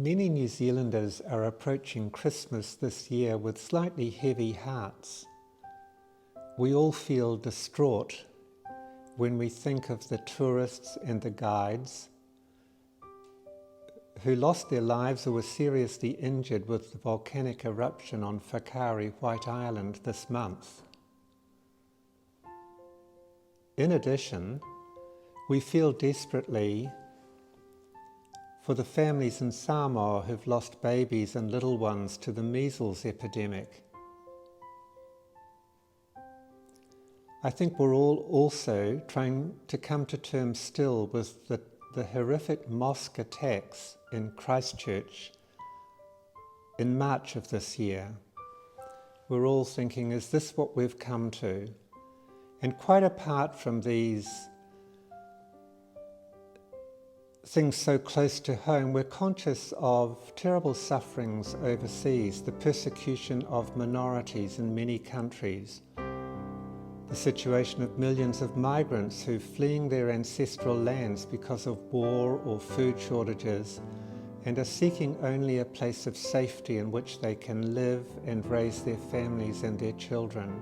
Many New Zealanders are approaching Christmas this year with slightly heavy hearts. We all feel distraught when we think of the tourists and the guides who lost their lives or were seriously injured with the volcanic eruption on Whakaari, White Island this month. In addition, we feel desperately for the families in Samoa who've lost babies and little ones to the measles epidemic. I think we're all also trying to come to terms still with the horrific mosque attacks in Christchurch in March of this year. We're all thinking, is this what we've come to? And quite apart from these things so close to home, we're conscious of terrible sufferings overseas, the persecution of minorities in many countries, the situation of millions of migrants who are fleeing their ancestral lands because of war or food shortages and are seeking only a place of safety in which they can live and raise their families and their children.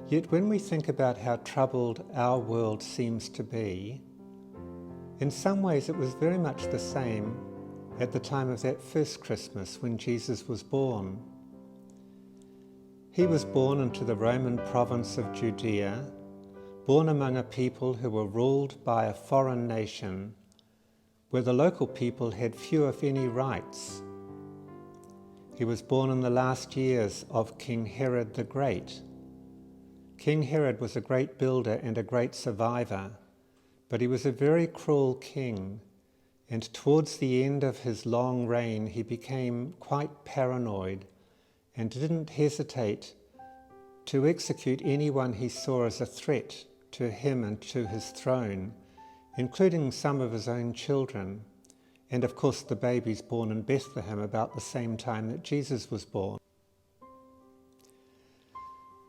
Yet when we think about how troubled our world seems to be, in some ways it was very much the same at the time of that first Christmas when Jesus was born. He was born into the Roman province of Judea, born among a people who were ruled by a foreign nation, where the local people had few if any rights. He was born in the last years of King Herod the Great. King Herod was a great builder and a great survivor, but he was a very cruel king, and towards the end of his long reign he became quite paranoid and didn't hesitate to execute anyone he saw as a threat to him and to his throne, including some of his own children, and of course the babies born in Bethlehem about the same time that Jesus was born.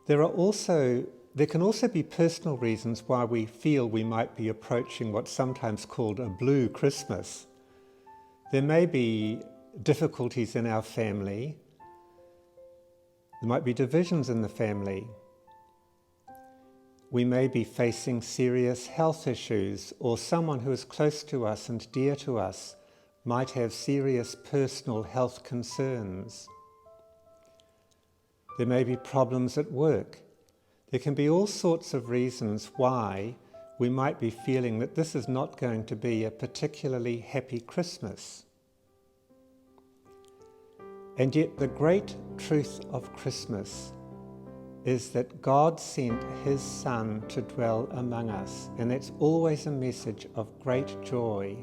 There can also be personal reasons why we feel we might be approaching what's sometimes called a blue Christmas. There may be difficulties in our family. There might be divisions in the family. We may be facing serious health issues, or someone who is close to us and dear to us might have serious personal health concerns. There may be problems at work. There can be all sorts of reasons why we might be feeling that this is not going to be a particularly happy Christmas. And yet the great truth of Christmas is that God sent His Son to dwell among us, and that's always a message of great joy.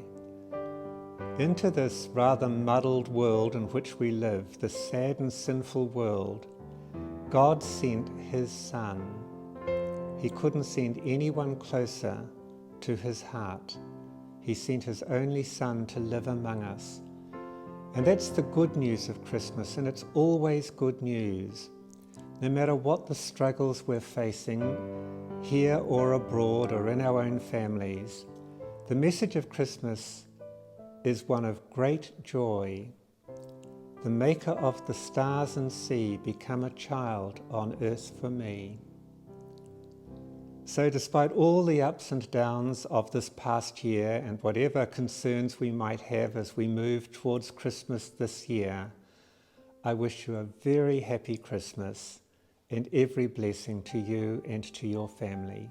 Into this rather muddled world in which we live, the sad and sinful world, God sent His Son. He couldn't send anyone closer to His heart. He sent His only Son to live among us. And that's the good news of Christmas, and it's always good news. No matter what the struggles we're facing, here or abroad or in our own families, the message of Christmas is one of great joy. The Maker of the stars and sea become a child on earth for me. So despite all the ups and downs of this past year and whatever concerns we might have as we move towards Christmas this year, I wish you a very happy Christmas and every blessing to you and to your family.